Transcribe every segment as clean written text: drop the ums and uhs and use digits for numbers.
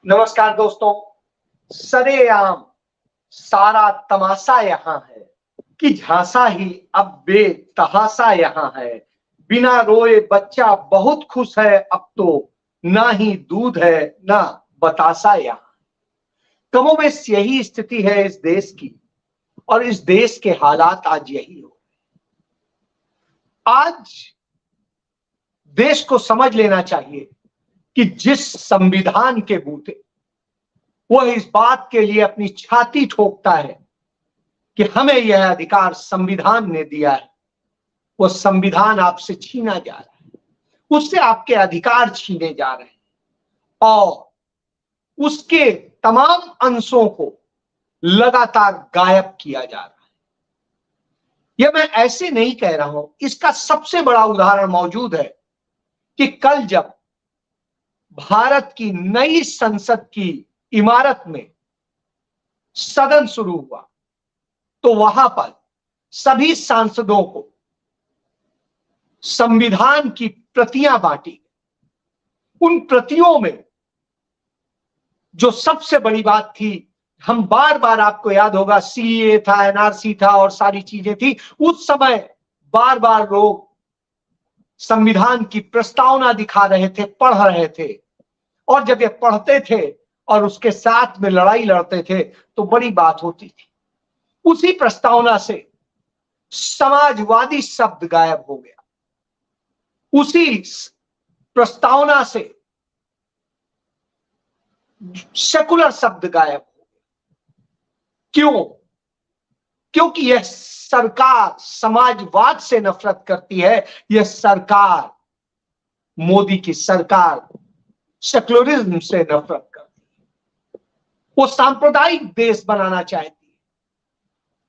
नमस्कार दोस्तों। सरेआम सारा तमाशा यहाँ है कि झांसा ही अब बेतहासा यहाँ है। बिना रोए बच्चा बहुत खुश है, अब तो ना ही दूध है ना बतासा यहाँ। कमोबेश यही स्थिति है इस देश की, और इस देश के हालात आज यही हो। आज देश को समझ लेना चाहिए कि जिस संविधान के बूते वह इस बात के लिए अपनी छाती ठोकता है कि हमें यह अधिकार संविधान ने दिया है, वह संविधान आपसे छीना जा रहा है, उससे आपके अधिकार छीने जा रहे हैं और उसके तमाम अंशों को लगातार गायब किया जा रहा है। यह मैं ऐसे नहीं कह रहा हूं, इसका सबसे बड़ा उदाहरण मौजूद है कि कल जब भारत की नई संसद की इमारत में सदन शुरू हुआ तो वहां पर सभी सांसदों को संविधान की प्रतियां बांटी। उन प्रतियों में जो सबसे बड़ी बात थी, हम बार बार, आपको याद होगा, सीए था, एनआरसी था और सारी चीजें थी। उस समय बार बार लोग संविधान की प्रस्तावना दिखा रहे थे, पढ़ रहे थे, और जब ये पढ़ते थे और उसके साथ में लड़ाई लड़ते थे तो बड़ी बात होती थी। उसी प्रस्तावना से समाजवादी शब्द गायब हो गया, उसी प्रस्तावना से सेकुलर शब्द गायब हो गया। क्यों? क्योंकि यह सरकार समाजवाद से नफरत करती है। यह सरकार, मोदी की सरकार, सेकुलरिज्म से नफरत करती है। वो सांप्रदायिक देश बनाना चाहती है,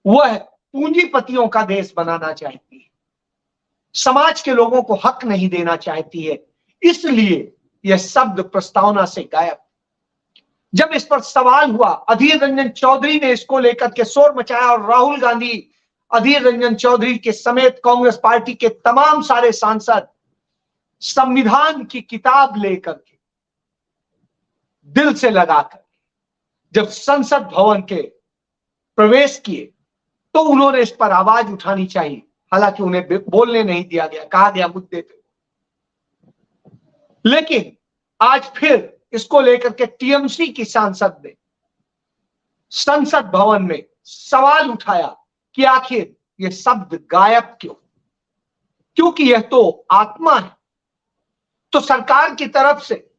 वह पूंजीपतियों का देश बनाना चाहती है, समाज के लोगों को हक नहीं देना चाहती है। इसलिए यह शब्द प्रस्तावना से गायब। जब इस पर सवाल हुआ, अधीर रंजन चौधरी ने इसको लेकर के शोर मचाया और राहुल गांधी, अधीर रंजन चौधरी के समेत कांग्रेस पार्टी के तमाम सारे सांसद संविधान की किताब लेकर के दिल से लगाकर जब संसद भवन के प्रवेश किए तो उन्होंने इस पर आवाज उठानी चाहिए। हालांकि उन्हें बोलने नहीं दिया गया, कहा गया मुद्दे पे। लेकिन आज फिर इसको लेकर के टीएमसी की सांसद ने संसद भवन में सवाल उठाया कि आखिर यह शब्द गायब क्यों? क्योंकि यह तो आत्मा है। तो सरकार की तरफ से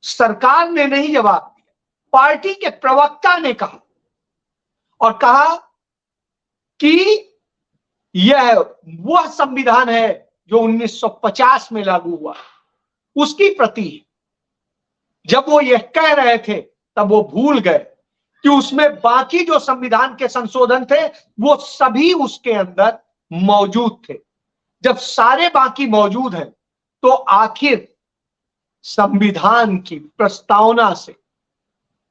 सरकार ने नहीं जवाब दिया, पार्टी के प्रवक्ता ने कहा और कहा कि यह वह संविधान है जो 1950 में लागू हुआ, उसकी प्रति है। जब वो यह कह रहे थे तब वो भूल गए कि उसमें बाकी जो संविधान के संशोधन थे वो सभी उसके अंदर मौजूद थे। जब सारे बाकी मौजूद हैं तो आखिर संविधान की प्रस्तावना से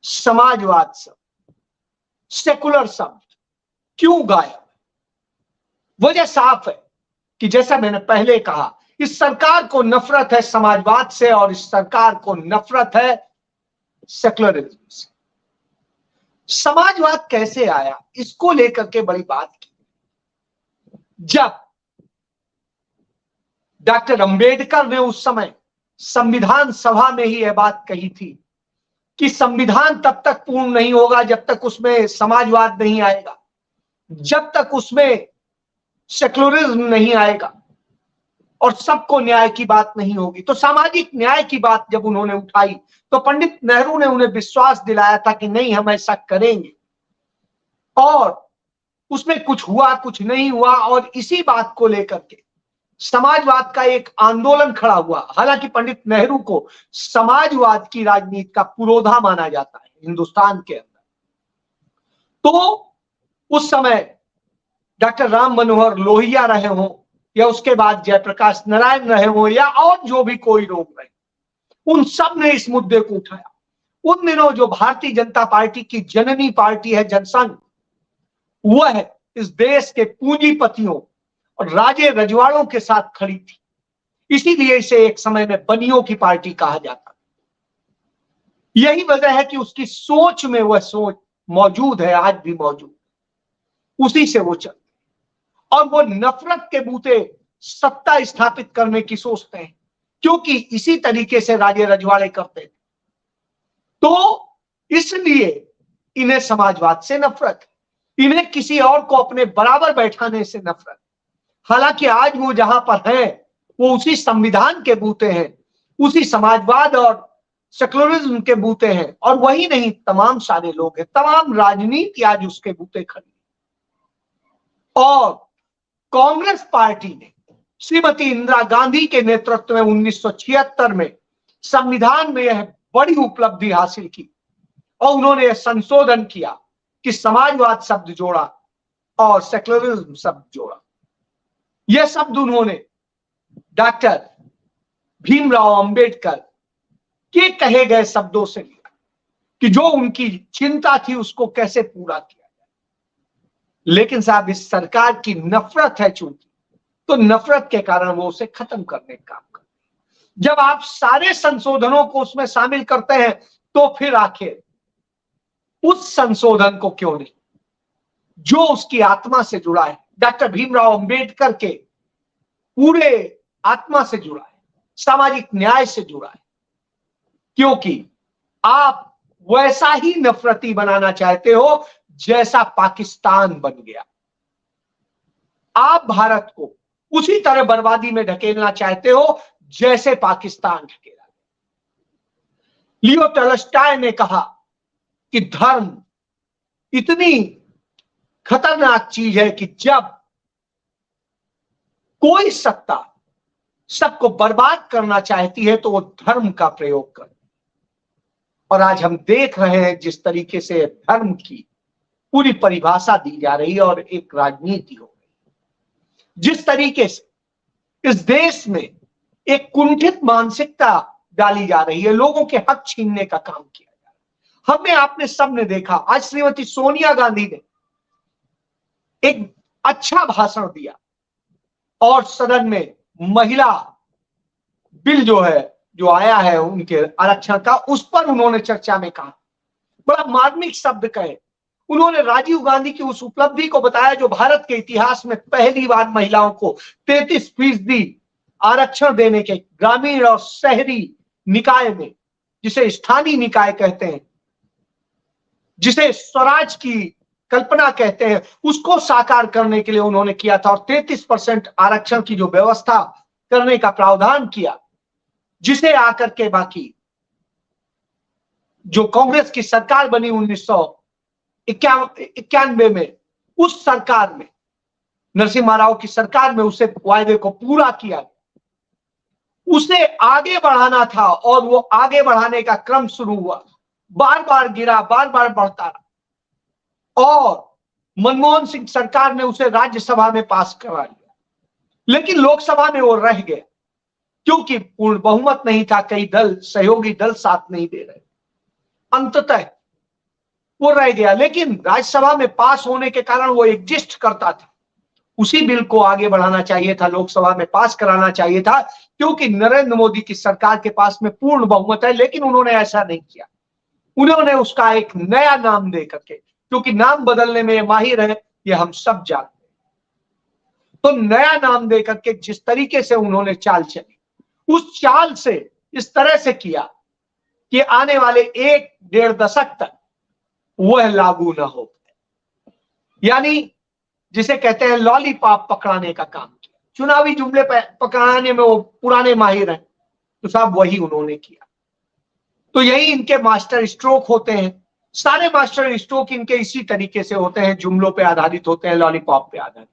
समाजवाद शब्द, सेकुलर शब्द क्यों गायब? वजह साफ है कि जैसा मैंने पहले कहा, इस सरकार को नफरत है समाजवाद से और इस सरकार को नफरत है सेकुलरिज्म से। समाजवाद कैसे आया, इसको लेकर के बड़ी बात की। जब डॉक्टर अंबेडकर ने उस समय संविधान सभा में ही यह बात कही थी कि संविधान तब तक पूर्ण नहीं होगा जब तक उसमें समाजवाद नहीं आएगा, जब तक उसमें सेकुलरिज्म नहीं आएगा और सबको न्याय की बात नहीं होगी। तो सामाजिक न्याय की बात जब उन्होंने उठाई तो पंडित नेहरू ने उन्हें विश्वास दिलाया था कि नहीं, हम ऐसा करेंगे। और उसमें कुछ हुआ, कुछ नहीं हुआ, और इसी बात को लेकर के समाजवाद का एक आंदोलन खड़ा हुआ। हालांकि पंडित नेहरू को समाजवाद की राजनीति का पुरोधा माना जाता है हिंदुस्तान के अंदर। तो उस समय डॉक्टर राम मनोहर लोहिया रहे हों या उसके बाद जयप्रकाश नारायण रहे हों या और जो भी कोई लोग रहे, उन सब ने इस मुद्दे को उठाया। उन दिनों जो भारतीय जनता पार्टी की जननी पार्टी है जनसंघ, वह इस देश के पूंजीपतियों और राजे रजवाड़ों के साथ खड़ी थी। इसीलिए इसे एक समय में बनियों की पार्टी कहा जाता। यही वजह है कि उसकी सोच में वह सोच मौजूद है, आज भी मौजूद, उसी से वो चलते, और वो नफरत के बूते सत्ता स्थापित करने की सोचते हैं, क्योंकि इसी तरीके से राजे रजवाड़े करते थे। तो इसलिए इन्हें समाजवाद से नफरत है, इन्हें किसी और को अपने बराबर बैठाने से नफरत। हालांकि आज वो जहां पर है वो उसी संविधान के बूते हैं, उसी समाजवाद और सेक्युलरिज्म के बूते हैं, और वही नहीं तमाम सारे लोग हैं, तमाम राजनीति आज उसके बूते खड़ी। और कांग्रेस पार्टी ने श्रीमती इंदिरा गांधी के नेतृत्व में 1976 में संविधान में यह बड़ी उपलब्धि हासिल की, और उन्होंने यह संशोधन किया कि समाजवाद शब्द जोड़ा और सेक्युलरिज्म शब्द जोड़ा। यह शब्द उन्होंने डॉक्टर भीमराव अंबेडकर के कहे गए शब्दों से लिया कि जो उनकी चिंता थी उसको कैसे पूरा किया जाए। लेकिन साहब, इस सरकार की नफरत है चूंकि, तो नफरत के कारण वो उसे खत्म करने का काम करते हैं। जब आप सारे संशोधनों को उसमें शामिल करते हैं तो फिर आखिर उस संशोधन को क्यों नहीं जो उसकी आत्मा से जुड़ा है, डॉक्टर भीमराव अंबेडकर के पूरे आत्मा से जुड़ा है, सामाजिक न्याय से जुड़ा है। क्योंकि आप वैसा ही नफरती बनाना चाहते हो जैसा पाकिस्तान बन गया। आप भारत को उसी तरह बर्बादी में ढकेलना चाहते हो जैसे पाकिस्तान ढकेला। लियो टॉल्स्टॉय ने कहा कि धर्म इतनी खतरनाक चीज है कि जब कोई सत्ता सबको बर्बाद करना चाहती है तो वो धर्म का प्रयोग करती है। और आज हम देख रहे हैं जिस तरीके से धर्म की पूरी परिभाषा दी जा रही है और एक राजनीति हो रही, जिस तरीके से इस देश में एक कुंठित मानसिकता डाली जा रही है, लोगों के हक छीनने का काम किया जा रहा है। हमने आपने सबने देखा, आज श्रीमती सोनिया गांधी ने एक अच्छा भाषण दिया और सदन में महिला बिल जो आया है उनके आरक्षण का, उस पर उन्होंने चर्चा में कहा, बड़ा मार्मिक शब्द कहे। उन्होंने राजीव गांधी की उस उपलब्धि को बताया जो भारत के इतिहास में पहली बार महिलाओं को 33% आरक्षण देने के, ग्रामीण और शहरी निकाय में, जिसे स्थानीय निकाय कहते हैं, जिसे स्वराज की कल्पना कहते हैं, उसको साकार करने के लिए उन्होंने किया था। और 33% आरक्षण की जो व्यवस्था करने का प्रावधान किया, जिसे आकर के बाकी जो कांग्रेस की सरकार बनी 1991 में, उस सरकार में, नरसिम्हा राव की सरकार में उसे वायदे को पूरा किया, उसे आगे बढ़ाना था और वो आगे बढ़ाने का क्रम शुरू हुआ, बार बार गिरा, बार बार बढ़ता रहा, और मनमोहन सिंह सरकार ने उसे राज्यसभा में पास करा लिया, लेकिन लोकसभा में वो रह गया क्योंकि पूर्ण बहुमत नहीं था, कई दल, सहयोगी दल साथ नहीं दे रहे, अंततः वो रह गया। लेकिन राज्यसभा में पास होने के कारण वो एग्जिस्ट करता था, उसी बिल को आगे बढ़ाना चाहिए था, लोकसभा में पास कराना चाहिए था, क्योंकि नरेंद्र मोदी की सरकार के पास में पूर्ण बहुमत है। लेकिन उन्होंने ऐसा नहीं किया, उन्होंने उसका एक नया नाम दे करके, क्योंकि नाम बदलने में माहिर है, ये हम सब जानते हैं, तो नया नाम दे करके जिस तरीके से उन्होंने चाल चली, उस चाल से इस तरह से किया कि आने वाले 1-1.5 दशक तक वह लागू न हो, यानी जिसे कहते हैं लॉलीपॉप पकड़ाने का काम किया। चुनावी जुमले पकड़ाने में वो पुराने माहिर हैं, तो साहब वही उन्होंने किया। तो यही इनके मास्टर स्ट्रोक होते हैं, सारे मास्टर स्ट्रोक इनके इसी तरीके से होते हैं, जुमलों पे आधारित होते हैं, लॉलीपॉप पे आधारित।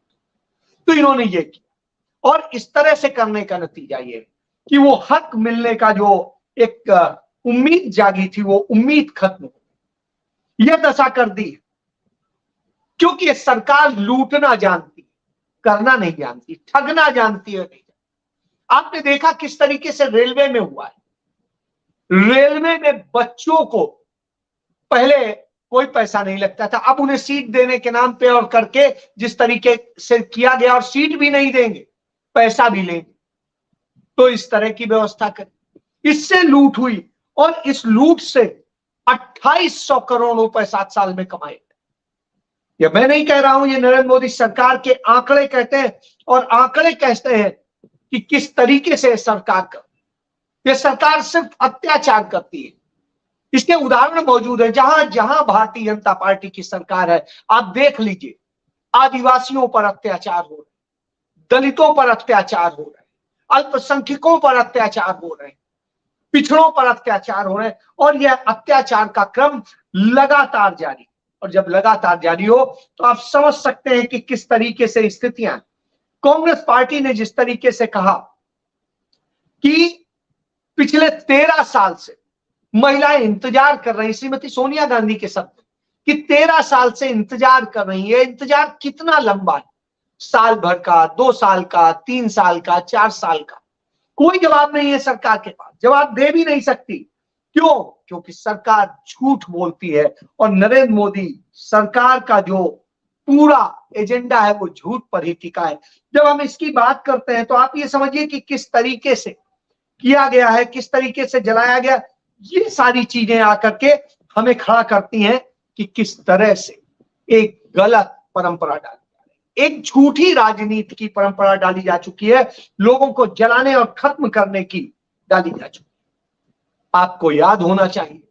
तो इन्होंने ये किया, और इस तरह से करने का नतीजा ये कि वो हक मिलने का जो एक उम्मीद जागी थी, वो उम्मीद खत्म हो गई, यह दशा कर दी, क्योंकि ये सरकार लूटना जानती, करना नहीं जानती, ठगना जानती है नहीं। आपने देखा किस तरीके से रेलवे में हुआ है, रेलवे में बच्चों को पहले कोई पैसा नहीं लगता था, अब उन्हें सीट देने के नाम पे और करके जिस तरीके से किया गया, और सीट भी नहीं देंगे, पैसा भी लेंगे, तो इस तरह की व्यवस्था करें, इससे लूट हुई। और इस लूट से 2800 करोड़ रुपए 7 साल में कमाए। ये मैं नहीं कह रहा हूं, ये नरेंद्र मोदी सरकार के आंकड़े कहते हैं, और आंकड़े कहते हैं कि किस तरीके से सरकार कर, ये सरकार सिर्फ अत्याचार करती है। इसके उदाहरण मौजूद है, जहां जहां भारतीय जनता पार्टी की सरकार है, आप देख लीजिए, आदिवासियों पर अत्याचार हो रहे, दलितों पर अत्याचार हो रहे, अल्पसंख्यकों पर अत्याचार हो रहे, पिछड़ों पर अत्याचार हो रहे, और यह अत्याचार का क्रम लगातार जारी। और जब लगातार जारी हो तो आप समझ सकते हैं कि किस तरीके से स्थितियां। कांग्रेस पार्टी ने जिस तरीके से कहा कि पिछले 13 साल से महिलाएं इंतजार कर रही, श्रीमती सोनिया गांधी के शब्द, कि 13 साल से इंतजार कर रही है। इंतजार कितना लंबा है? साल भर का, 2 साल का, 3 साल का, 4 साल का? कोई जवाब नहीं है सरकार के पास, जवाब दे भी नहीं सकती। क्यों? क्योंकि सरकार झूठ बोलती है, और नरेंद्र मोदी सरकार का जो पूरा एजेंडा है वो झूठ पर ही टिका है। जब हम इसकी बात करते हैं तो आप ये समझिए कि किस तरीके से किया गया है, किस तरीके से जलाया गया। ये सारी चीजें आकर के हमें खड़ा करती हैं कि किस तरह से एक गलत परंपरा डाली, एक झूठी राजनीति की परंपरा डाली जा चुकी है, लोगों को जलाने और खत्म करने की डाली जा चुकी है। आपको याद होना चाहिए,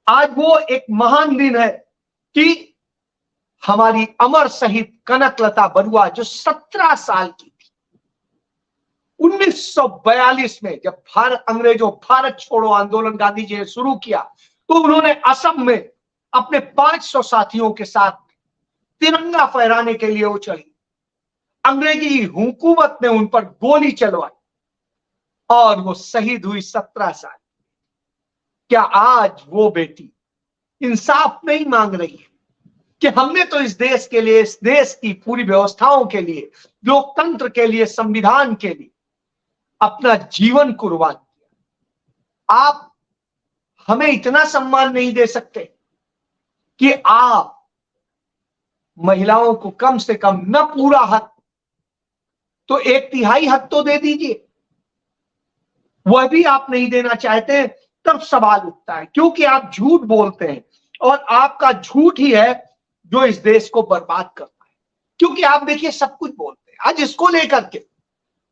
आज वो एक महान दिन है कि हमारी अमर शहीद कनकलता बरुआ, जो 17 साल की थी, 1942 में जब अंग्रेजों भारत छोड़ो आंदोलन गांधी जी ने शुरू किया, तो उन्होंने असम में अपने 500 साथियों के साथ तिरंगा फहराने के लिए वो चली। अंग्रेजी हुकूमत ने उन पर गोली चलवाई और वो शहीद हुई 17 साल। क्या आज वो बेटी इंसाफ नहीं मांग रही है कि हमने तो इस देश के लिए, इस देश की पूरी व्यवस्थाओं के लिए, लोकतंत्र के लिए, संविधान के लिए अपना जीवन कुर्बान किया, आप हमें इतना सम्मान नहीं दे सकते कि आप महिलाओं को कम से कम न पूरा हक तो 1/3 हक तो दे दीजिए? वह भी आप नहीं देना चाहते, तब सवाल उठता है, क्योंकि आप झूठ बोलते हैं, और आपका झूठ ही है जो इस देश को बर्बाद करता है। क्योंकि आप देखिए, सब कुछ बोलते हैं। आज इसको लेकर के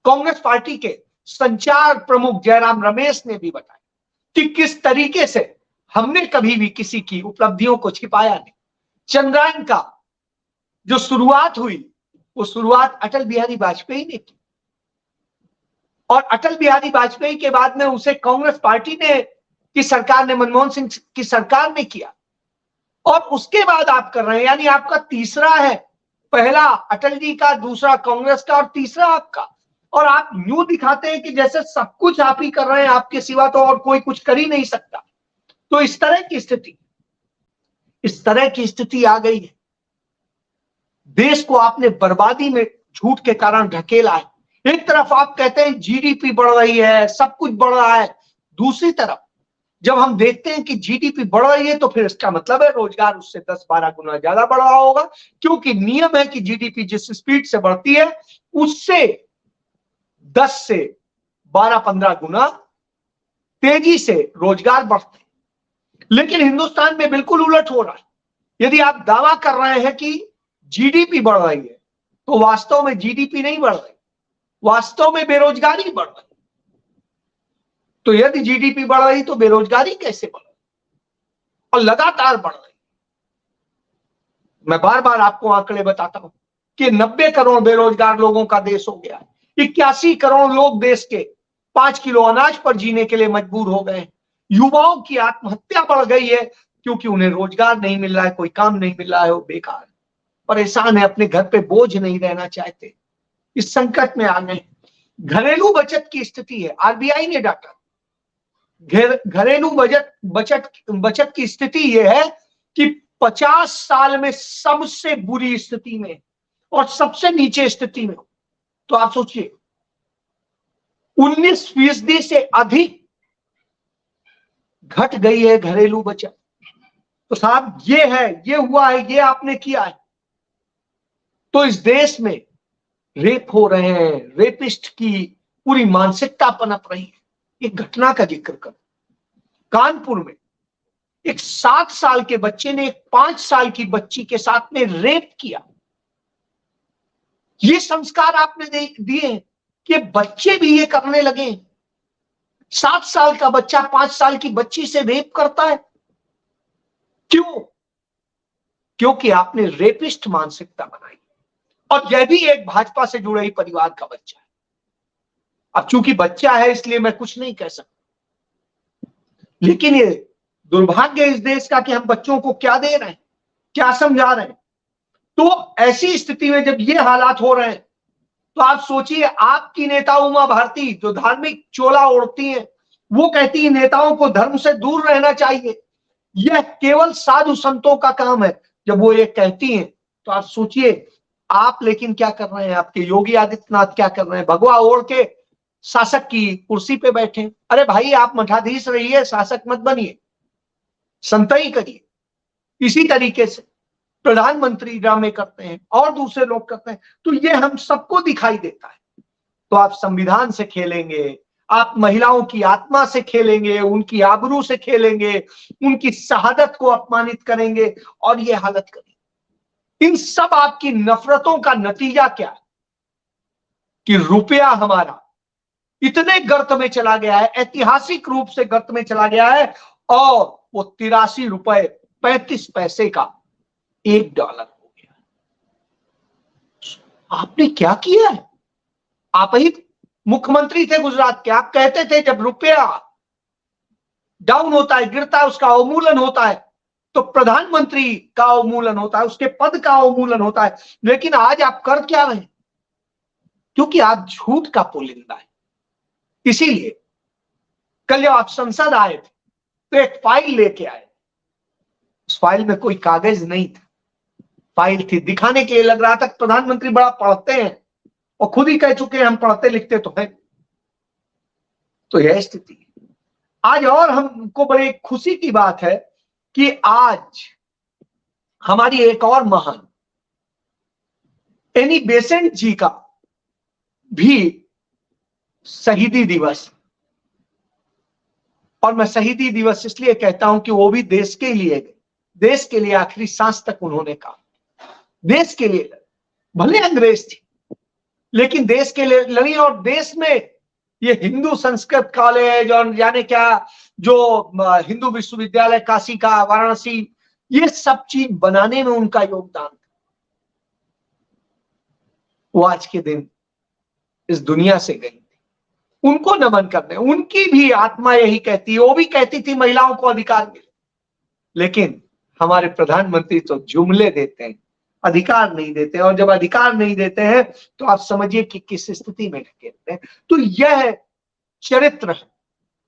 कांग्रेस पार्टी के संचार प्रमुख जयराम रमेश ने भी बताया कि किस तरीके से हमने कभी भी किसी की उपलब्धियों को छिपाया नहीं। चंद्रयान का जो शुरुआत हुई, वो शुरुआत अटल बिहारी वाजपेयी ने की, और अटल बिहारी वाजपेयी के बाद में उसे कांग्रेस पार्टी ने की सरकार ने, मनमोहन सिंह की सरकार ने किया, और उसके बाद आप कर रहे हैं। यानी आपका तीसरा है, पहला अटल जी का, दूसरा कांग्रेस का, और तीसरा आपका। और आप यूं दिखाते हैं कि जैसे सब कुछ आप ही कर रहे हैं, आपके सिवा तो और कोई कुछ कर ही नहीं सकता। तो इस तरह की स्थिति आ गई है। देश को आपने बर्बादी में झूठ के कारण ढकेला है। एक तरफ आप कहते हैं जीडीपी बढ़ रही है, सब कुछ बढ़ रहा है, दूसरी तरफ जब हम देखते हैं कि जीडीपी बढ़ रही है, तो फिर इसका मतलब है रोजगार उससे 10-12 गुना ज्यादा बढ़ रहा होगा, क्योंकि नियम है कि जीडीपी जिस स्पीड से बढ़ती है, उससे 10 से 12-15 गुना तेजी से रोजगार बढ़ते हैं। लेकिन हिंदुस्तान में बिल्कुल उलट हो रहा है। यदि आप दावा कर रहे हैं कि जीडीपी बढ़ रही है, तो वास्तव में जीडीपी नहीं बढ़ रही, वास्तव में बेरोजगारी बढ़ रही। तो यदि जीडीपी बढ़ रही तो बेरोजगारी कैसे बढ़ रही, और लगातार बढ़ रही। मैं बार बार आपको आंकड़े बताता हूं कि 90 करोड़ बेरोजगार लोगों का देश हो गया है। 81 करोड़ लोग देश के 5 किलो अनाज पर जीने के लिए मजबूर हो गए। युवाओं की आत्महत्या बढ़ गई है, क्योंकि उन्हें रोजगार नहीं मिल रहा है, कोई काम नहीं मिल रहा है, वो बेकार परेशान है, अपने घर पे बोझ नहीं रहना चाहते, इस संकट में आ गए। घरेलू बचत की स्थिति है, आरबीआई ने डाटा, घरेलू बचत की स्थिति यह है कि 50 साल में सबसे बुरी स्थिति में और सबसे नीचे स्थिति में। तो आप सोचिए, 19% से अधिक घट गई है घरेलू बचत। तो साहब ये है, ये हुआ है, ये आपने किया है। तो इस देश में रेप हो रहे हैं, रेपिस्ट की पूरी मानसिकता पनप रही है। एक घटना का जिक्र कर, कानपुर में एक 7 साल के बच्चे ने एक 5 साल की बच्ची के साथ में रेप किया। ये संस्कार आपने दिए कि बच्चे भी ये करने लगे। 7 साल का बच्चा 5 साल की बच्ची से रेप करता है। क्यों? क्योंकि आपने रेपिस्ट मानसिकता बनाई। और यह भी एक भाजपा से जुड़े ही परिवार का बच्चा है। अब चूंकि बच्चा है इसलिए मैं कुछ नहीं कह सकता, लेकिन ये दुर्भाग्य इस देश का कि हम बच्चों को क्या दे रहे हैं, क्या समझा रहे हैं। तो ऐसी स्थिति में जब ये हालात हो रहे हैं तो आप सोचिए, आपकी नेता उमा भारती जो धार्मिक चोला ओढ़ती हैं, वो कहती है नेताओं को धर्म से दूर रहना चाहिए। यह केवल साधु संतों का काम है। जब वो ये कहती हैं तो आप सोचिए आप लेकिन क्या कर रहे हैं, आपके योगी आदित्यनाथ क्या कर रहे हैं, भगवा ओढ़ के शासक की कुर्सी पे बैठे। अरे भाई, आप मठाधीश रहिए, शासक मत बनिए, संतई करिए। इसी तरीके से प्रधानमंत्री ड्रामे करते हैं और दूसरे लोग करते हैं, तो ये हम सबको दिखाई देता है। तो आप संविधान से खेलेंगे, आप महिलाओं की आत्मा से खेलेंगे, उनकी आबरू से खेलेंगे, उनकी शहादत को अपमानित करेंगे और ये हालत करेंगे। इन सब आपकी नफरतों का नतीजा क्या है कि रुपया हमारा इतने गर्त में चला गया है, ऐतिहासिक रूप से गर्त में चला गया है, और वो 83 रुपए 35 पैसे का $1 हो गया। आपने क्या किया है? आप ही मुख्यमंत्री थे गुजरात के, आप कहते थे जब रुपया डाउन होता है, गिरता है, उसका अवमूल्यन होता है, तो प्रधानमंत्री का अवमूल्यन होता है, उसके पद का अवमूल्यन होता है। लेकिन आज आप कर क्या रहे हैं? क्योंकि आप झूठ का पुलिंदा है। इसीलिए कल जब आप संसद आए थे तो एक फाइल लेके आए। उस फाइल में कोई कागज नहीं था, फाइल थी, दिखाने के लिए लग रहा था प्रधानमंत्री बड़ा पढ़ते हैं, और खुद ही कह चुके हैं हम पढ़ते लिखते तो हैं। तो यह स्थिति है आज। और हमको बड़ी खुशी की बात है कि आज हमारी एक और महान एनी बेसेंट जी का भी शहीदी दिवस। और मैं शहीदी दिवस इसलिए कहता हूं कि वो भी देश के लिए गए, देश के लिए आखिरी सांस तक उन्होंने कहा, देश के लिए भले अंग्रेज थी लेकिन देश के लिए लड़ी। और देश में ये हिंदू संस्कृत कॉलेज और जाने क्या, जो हिंदू विश्वविद्यालय काशी का, वाराणसी, ये सब चीज बनाने में उनका योगदान था। वो आज के दिन इस दुनिया से गई थी, उनको नमन करने। उनकी भी आत्मा यही कहती है, वो भी कहती थी महिलाओं को अधिकार मिले। लेकिन हमारे प्रधानमंत्री तो जुमले देते हैं, अधिकार नहीं देते। और जब अधिकार नहीं देते हैं तो आप समझिए कि किस स्थिति में ढकेलते हैं। तो यह चरित्र है।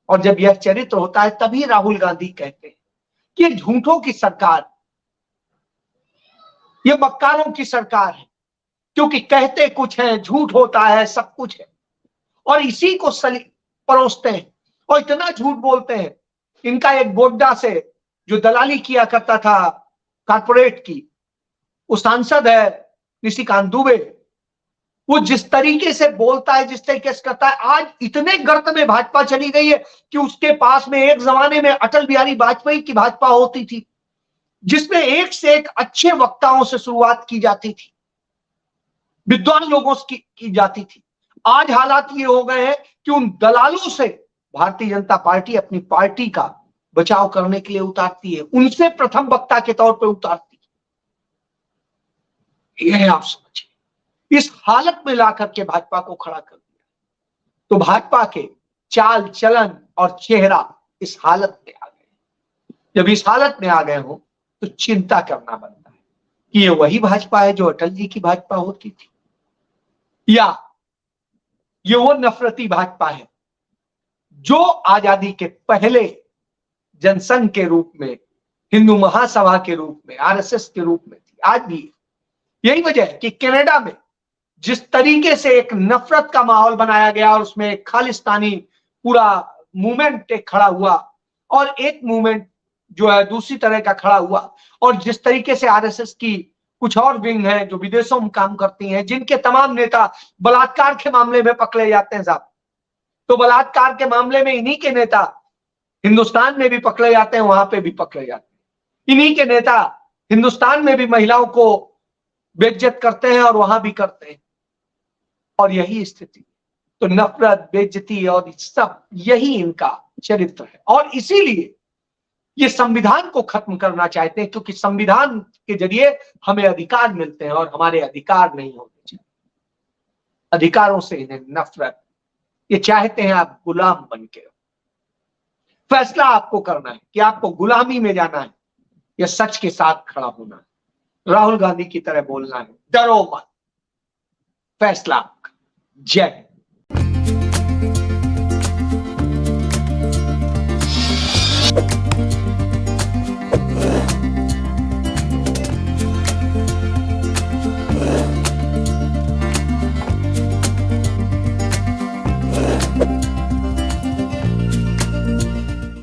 और जब यह चरित्र होता है तभी राहुल गांधी कहते हैं कि झूठों की सरकार, ये मक्कारों की सरकार है, क्योंकि कहते कुछ है, झूठ होता है, सब कुछ है, और इसी को परोसते हैं और इतना झूठ बोलते हैं। इनका एक गोड्डा से जो दलाली किया करता था कारपोरेट की, वो सांसद है निशिकांत दुबे, वो जिस तरीके से बोलता है, जिस तरीके से करता है, आज इतने गर्त में भाजपा चली गई है कि उसके पास में एक जमाने में अटल बिहारी वाजपेयी की भाजपा होती थी, जिसमें एक से एक अच्छे वक्ताओं से शुरुआत की जाती थी, विद्वान लोगों से की जाती थी। आज हालात ये हो गए हैं कि उन दलालों से भारतीय जनता पार्टी अपनी पार्टी का बचाव करने के लिए उतारती है, उनसे प्रथम वक्ता के तौर पर उतारती है। यह आप समझिए, इस हालत में ला करके भाजपा को खड़ा कर दिया। तो भाजपा के चाल चलन और चेहरा इस हालत में आ गए। जब इस हालत में आ गए हो तो चिंता करना बनता है कि ये वही भाजपा है जो अटल जी की भाजपा होती थी, या ये वो नफरती भाजपा है जो आजादी के पहले जनसंघ के रूप में, हिंदू महासभा के रूप में, आरएसएस के रूप में थी। आज भी यही वजह है कि कनाडा में जिस तरीके से एक नफरत का माहौल बनाया गया और उसमें एक खालिस्तानी पूरा मूवमेंट एक खड़ा हुआ और एक मूवमेंट जो है दूसरी तरह का खड़ा हुआ, और जिस तरीके से आरएसएस की कुछ और विंग है जो विदेशों में काम करती हैं, जिनके तमाम नेता बलात्कार के मामले में पकड़े जाते हैं साहब, तो बलात्कार के मामले में इन्हीं के नेता हिंदुस्तान में भी पकड़े जाते हैं, वहां पे भी पकड़े जाते हैं। इन्हीं के नेता हिंदुस्तान में भी महिलाओं को बेइज्जत करते हैं और वहां भी करते हैं, और यही स्थिति। तो नफरत, बेइज्जती और सब यही इनका चरित्र है, और इसीलिए ये संविधान को खत्म करना चाहते हैं, क्योंकि संविधान के जरिए हमें अधिकार मिलते हैं और हमारे अधिकार नहीं होने चाहिए। अधिकारों से इन्हें नफरत, ये चाहते हैं आप गुलाम बन के। फैसला आपको करना है कि आपको गुलामी में जाना है या सच के साथ खड़ा होना है। राहुल गांधी की तरह बोलना है, डरो मत, फैसला आपका। जय हिंद।